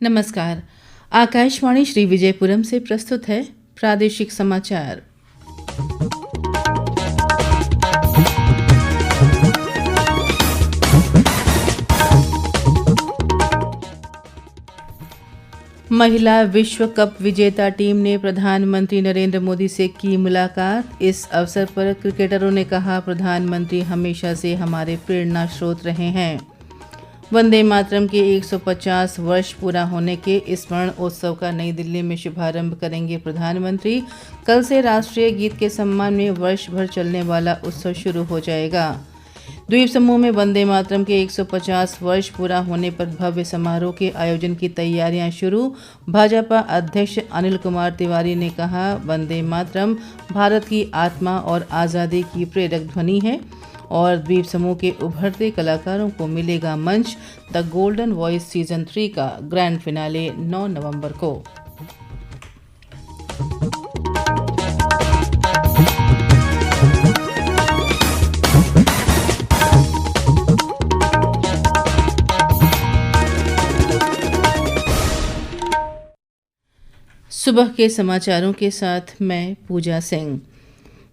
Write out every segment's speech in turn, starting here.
नमस्कार। आकाशवाणी श्री विजयपुरम से प्रस्तुत है प्रादेशिक समाचार। महिला विश्व कप विजेता टीम ने प्रधानमंत्री नरेंद्र मोदी से की मुलाकात। इस अवसर पर क्रिकेटरों ने कहा, प्रधानमंत्री हमेशा से हमारे प्रेरणा स्रोत रहे हैं। वंदे मातरम के 150 वर्ष पूरा होने के स्मरण उत्सव का नई दिल्ली में शुभारंभ करेंगे प्रधानमंत्री। कल से राष्ट्रीय गीत के सम्मान में वर्ष भर चलने वाला उत्सव शुरू हो जाएगा। द्वीप समूह में वंदे मातरम के 150 वर्ष पूरा होने पर भव्य समारोह के आयोजन की तैयारियां शुरू। भाजपा अध्यक्ष अनिल कुमार तिवारी ने कहा, वंदे मातरम भारत की आत्मा और आज़ादी की प्रेरक ध्वनि है और द्वीप समूह के उभरते कलाकारों को मिलेगा मंच। द गोल्डन वॉइस सीजन 3 का ग्रैंड फिनाले 9 नवंबर को। सुबह के समाचारों के साथ मैं पूजा सिंह।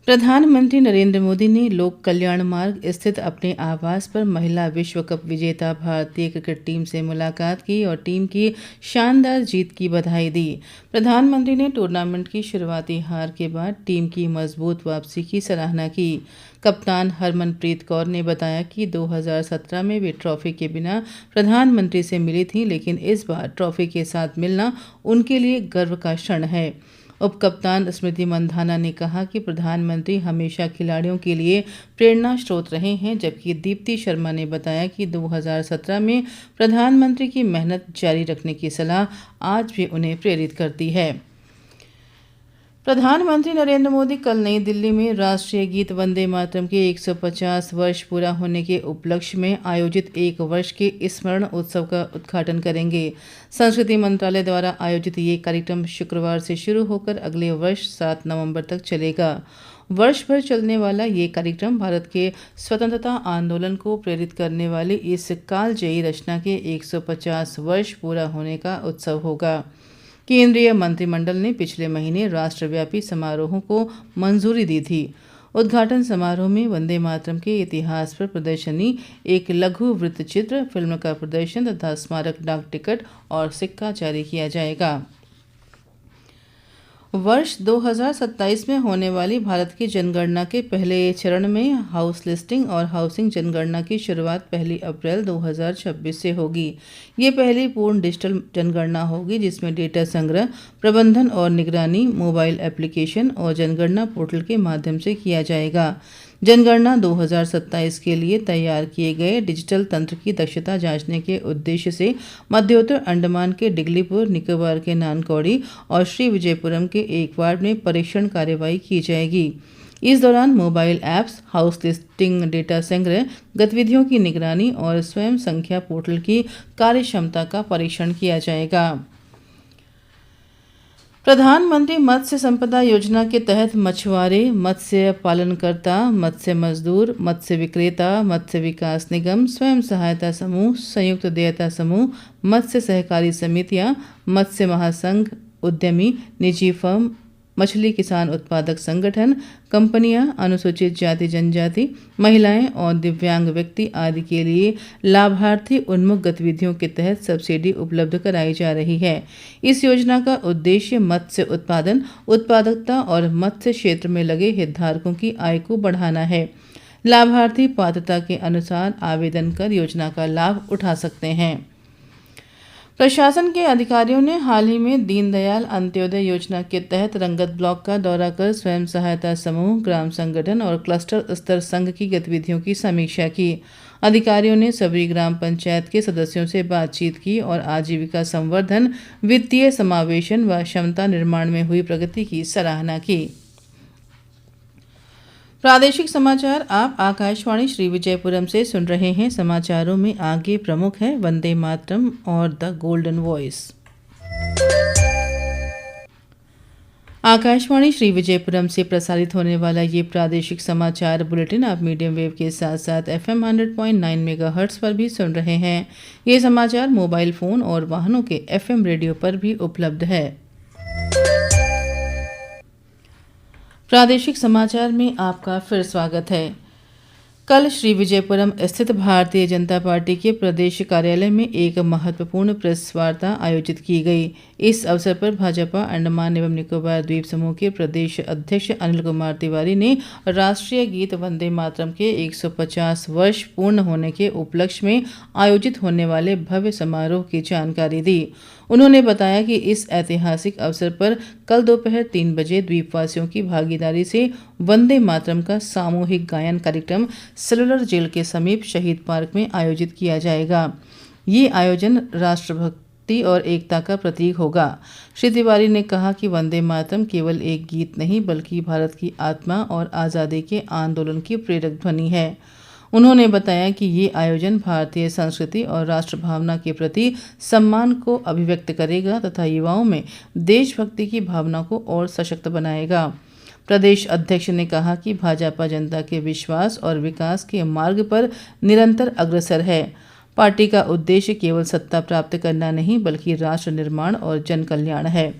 प्रधानमंत्री नरेंद्र मोदी ने लोक कल्याण मार्ग स्थित अपने आवास पर महिला विश्व कप विजेता भारतीय क्रिकेट टीम से मुलाकात की और टीम की शानदार जीत की बधाई दी। प्रधानमंत्री ने टूर्नामेंट की शुरुआती हार के बाद टीम की मजबूत वापसी की सराहना की। कप्तान हरमनप्रीत कौर ने बताया कि 2017 में वे ट्रॉफी के बिना प्रधानमंत्री से मिली थीं, लेकिन इस बार ट्रॉफी के साथ मिलना उनके लिए गर्व का क्षण है। उप कप्तान स्मृति मंधाना ने कहा कि प्रधानमंत्री हमेशा खिलाड़ियों के लिए प्रेरणा स्रोत रहे हैं, जबकि दीप्ति शर्मा ने बताया कि 2017 में प्रधानमंत्री की मेहनत जारी रखने की सलाह आज भी उन्हें प्रेरित करती है। प्रधानमंत्री नरेंद्र मोदी कल नई दिल्ली में राष्ट्रीय गीत वंदे मातरम के 150 वर्ष पूरा होने के उपलक्ष्य में आयोजित 1 वर्ष के स्मरण उत्सव का उद्घाटन करेंगे। संस्कृति मंत्रालय द्वारा आयोजित ये कार्यक्रम शुक्रवार से शुरू होकर अगले वर्ष 7 नवंबर तक चलेगा। वर्ष भर चलने वाला ये कार्यक्रम भारत के स्वतंत्रता आंदोलन को प्रेरित करने वाली इस कालजयी रचना के 150 वर्ष पूरा होने का उत्सव होगा। केंद्रीय मंत्रिमंडल ने पिछले महीने राष्ट्रव्यापी समारोहों को मंजूरी दी थी। उद्घाटन समारोह में वंदे मातरम के इतिहास पर प्रदर्शनी, एक लघु वृत्तचित्र, फिल्म का प्रदर्शन तथा स्मारक डाक टिकट और सिक्का जारी किया जाएगा। वर्ष 2027 में होने वाली भारत की जनगणना के पहले चरण में हाउस लिस्टिंग और हाउसिंग जनगणना की शुरुआत 1 अप्रैल 2026 से होगी। ये पहली पूर्ण डिजिटल जनगणना होगी जिसमें डेटा संग्रह, प्रबंधन और निगरानी मोबाइल एप्लीकेशन और जनगणना पोर्टल के माध्यम से किया जाएगा। जनगणना 2027 के लिए तैयार किए गए डिजिटल तंत्र की दक्षता जांचने के उद्देश्य से मध्योत्तर अंडमान के डिगलीपुर, निकोबार के नानकौड़ी और श्री विजयपुरम के एक वार्ड में परीक्षण कार्यवाही की जाएगी। इस दौरान mobile apps, house listing data संग्रह, गतिविधियों की निगरानी और स्वयं संख्या पोर्टल की कार्यक्षमता का परीक्षण किया जाएगा। प्रधानमंत्री मत्स्य संपदा योजना के तहत मछुआरे, मत्स्य पालनकर्ता, मत्स्य मजदूर, मत्स्य विक्रेता, मत्स्य विकास निगम, स्वयं सहायता समूह, संयुक्त देयता समूह, मत्स्य सहकारी समितियां, मत्स्य महासंघ, उद्यमी, निजी फर्म, मछली किसान उत्पादक संगठन, कंपनियां, अनुसूचित जाति जनजाति, महिलाएं और दिव्यांग व्यक्ति आदि के लिए लाभार्थी उन्मुख गतिविधियों के तहत सब्सिडी उपलब्ध कराई जा रही है। इस योजना का उद्देश्य मत्स्य उत्पादन, उत्पादकता और मत्स्य क्षेत्र में लगे हितधारकों की आय को बढ़ाना है। लाभार्थी पात्रता के अनुसार आवेदन कर योजना का लाभ उठा सकते हैं। प्रशासन के अधिकारियों ने हाल ही में दीनदयाल अंत्योदय योजना के तहत रंगत ब्लॉक का दौरा कर स्वयं सहायता समूह, ग्राम संगठन और क्लस्टर स्तर संघ की गतिविधियों की समीक्षा की। अधिकारियों ने सभी ग्राम पंचायत के सदस्यों से बातचीत की और आजीविका संवर्धन, वित्तीय समावेशन व क्षमता निर्माण में हुई प्रगति की सराहना की। प्रादेशिक समाचार आप आकाशवाणी श्री विजयपुरम से सुन रहे हैं। समाचारों में आगे प्रमुख है वंदे मातरम और the golden voice. Akashvani Shri Vijayapuram से प्रसारित होने वाला ये प्रादेशिक समाचार बुलेटिन आप मीडियम वेव के साथ साथ FM 100.9 मेगाहर्ट्ज पर भी सुन रहे हैं। ये समाचार मोबाइल फोन और वाहनों के FM रेडियो पर भी उपलब्ध है। प्रादेशिक समाचार में आपका फिर स्वागत है। कल श्री विजयपुरम स्थित भारतीय जनता पार्टी के प्रदेश कार्यालय में एक महत्वपूर्ण प्रेस वार्ता आयोजित की गई। इस अवसर पर भाजपा अंडमान एवं निकोबार द्वीप समूह के प्रदेश अध्यक्ष अनिल कुमार तिवारी ने राष्ट्रीय गीत वंदे मातरम के 150 वर्ष पूर्ण होने के उपलक्ष्य में आयोजित होने वाले भव्य समारोह की जानकारी दी। उन्होंने बताया कि इस ऐतिहासिक अवसर पर कल दोपहर 3 बजे द्वीपवासियों की भागीदारी से वंदे मातरम का सामूहिक गायन कार्यक्रम सेलुलर जेल के समीप शहीद पार्क में आयोजित किया जाएगा। ये आयोजन राष्ट्रभक्ति और एकता का प्रतीक होगा। श्री तिवारी ने कहा कि वंदे मातरम केवल एक गीत नहीं बल्कि भारत की आत्मा और आज़ादी के आंदोलन की प्रेरक ध्वनि है। उन्होंने बताया कि ये आयोजन भारतीय संस्कृति और राष्ट्र भावना के प्रति सम्मान को अभिव्यक्त करेगा तथा युवाओं में देशभक्ति की भावना को और सशक्त बनाएगा। प्रदेश अध्यक्ष ने कहा कि भाजपा जनता के विश्वास और विकास के मार्ग पर निरंतर अग्रसर है। पार्टी का उद्देश्य केवल सत्ता प्राप्त करना नहीं बल्कि राष्ट्र निर्माण और जन कल्याण है।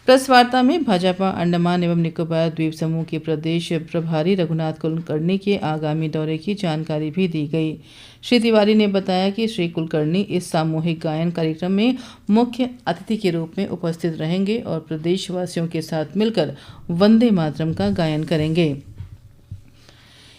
प्रेस वार्ता में भाजपा अंडमान एवं निकोबार द्वीप समूह के प्रदेश प्रभारी रघुनाथ कुलकर्णी के आगामी दौरे की जानकारी भी दी गई। श्री तिवारी ने बताया कि श्री कुलकर्णी इस सामूहिक गायन कार्यक्रम में मुख्य अतिथि के रूप में उपस्थित रहेंगे और प्रदेशवासियों के साथ मिलकर वंदे मातरम का गायन करेंगे।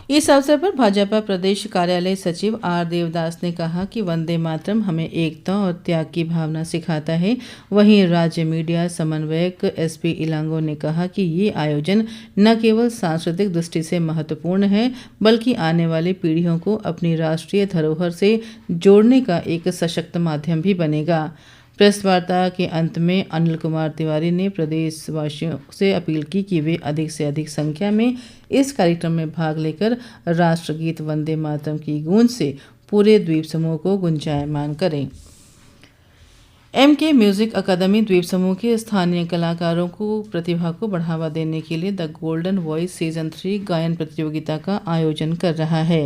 इस अवसर पर भाजपा प्रदेश कार्यालय सचिव आर देवदास ने कहा कि वंदे मातरम हमें एकता और त्याग की भावना सिखाता है। वहीं राज्य मीडिया समन्वयक SP इलांगो ने कहा कि ये आयोजन न केवल सांस्कृतिक दृष्टि से महत्वपूर्ण है बल्कि आने वाली पीढ़ियों को अपनी राष्ट्रीय धरोहर से जोड़ने का एक सशक्त माध्यम भी बनेगा। प्रेस वार्ता के अंत में अनिल कुमार तिवारी ने प्रदेशवासियों से अपील की कि वे अधिक से अधिक संख्या में इस कार्यक्रम में भाग लेकर राष्ट्रगीत वंदे मातरम की गूंज से पूरे द्वीप समूह को गुंजायमान करें। MK म्यूजिक अकादमी द्वीप समूह के स्थानीय कलाकारों को प्रतिभा को बढ़ावा देने के लिए द गोल्डन वॉइस सीजन 3 गायन प्रतियोगिता का आयोजन कर रहा है।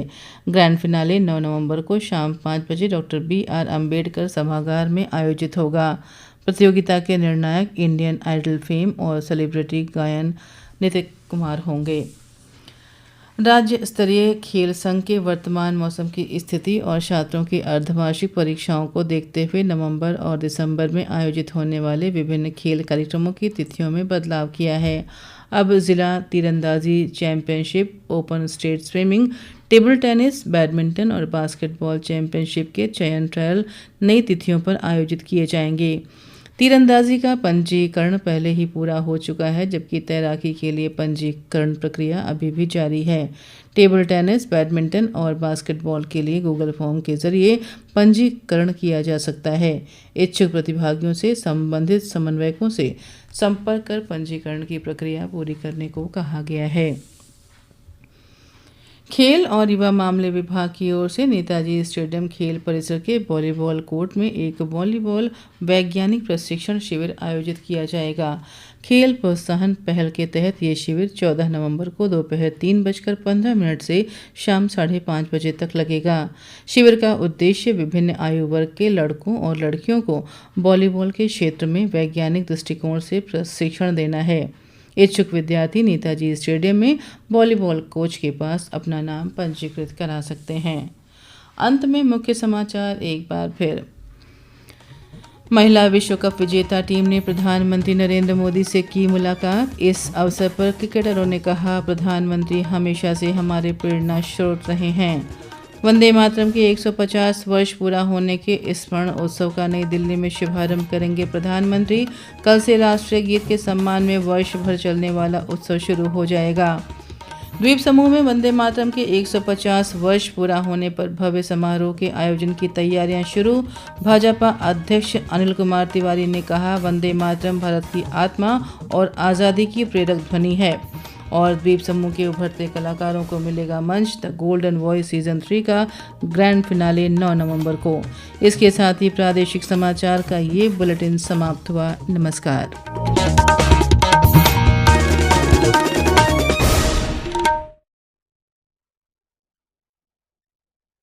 ग्रैंड फिनाले 9 नवंबर को शाम 5 बजे डॉक्टर BR अम्बेडकर सभागार में आयोजित होगा। प्रतियोगिता के निर्णायक इंडियन आइडल फेम और सेलिब्रिटी गायन नितिन कुमार होंगे। राज्य स्तरीय खेल संघ के वर्तमान मौसम की स्थिति और छात्रों की अर्धवार्षिक परीक्षाओं को देखते हुए नवंबर और दिसंबर में आयोजित होने वाले विभिन्न खेल कार्यक्रमों की तिथियों में बदलाव किया है। अब जिला तीरंदाजी championship, open state swimming, table tennis, badminton और बास्केटबॉल चैंपियनशिप के चयन ट्रायल नई तिथियों पर आयोजित किए जाएंगे। तीरंदाजी का पंजीकरण पहले ही पूरा हो चुका है जबकि तैराकी के लिए पंजीकरण प्रक्रिया अभी भी जारी है। टेबल टेनिस, बैडमिंटन और बास्केटबॉल के लिए गूगल फॉर्म के जरिए पंजीकरण किया जा सकता है। इच्छुक प्रतिभागियों से संबंधित समन्वयकों से संपर्क कर पंजीकरण की प्रक्रिया पूरी करने को कहा गया है। खेल और युवा मामले विभाग की ओर से नेताजी स्टेडियम खेल परिसर के वॉलीबॉल कोर्ट में एक वॉलीबॉल वैज्ञानिक प्रशिक्षण शिविर आयोजित किया जाएगा। खेल प्रोत्साहन पहल के तहत ये शिविर 14 नवंबर को दोपहर 3:15 से शाम 5:30 बजे तक लगेगा। शिविर का उद्देश्य विभिन्न आयु वर्ग के लड़कों और लड़कियों को वॉलीबॉल के क्षेत्र में वैज्ञानिक दृष्टिकोण से प्रशिक्षण देना है। इच्छुक विद्यार्थी नेताजी स्टेडियम में वॉलीबॉल कोच के पास अपना नाम पंजीकृत करा सकते हैं। अंत में मुख्य समाचार एक बार फिर। महिला विश्व कप विजेता टीम ने प्रधानमंत्री नरेंद्र मोदी से की मुलाकात। इस अवसर पर क्रिकेटरों ने कहा, प्रधानमंत्री हमेशा से हमारे प्रेरणा स्रोत रहे हैं। वंदे मातरम के 150 वर्ष पूरा होने के स्मरण उत्सव का नई दिल्ली में शुभारंभ करेंगे प्रधानमंत्री। कल से राष्ट्रीय गीत के सम्मान में वर्ष भर चलने वाला उत्सव शुरू हो जाएगा। द्वीप समूह में वंदे मातरम के 150 वर्ष पूरा होने पर भव्य समारोह के आयोजन की तैयारियां शुरू। भाजपा अध्यक्ष अनिल कुमार तिवारी ने कहा, वंदे मातरम भारत की आत्मा और आज़ादी की प्रेरक ध्वनि है। और द्वीप समूह के उभरते कलाकारों को मिलेगा मंच। द गोल्डन वॉइस सीजन 3 का ग्रैंड फिनाले 9 नवंबर को। इसके साथ ही प्रादेशिक समाचार का ये बुलेटिन समाप्त हुआ। नमस्कार।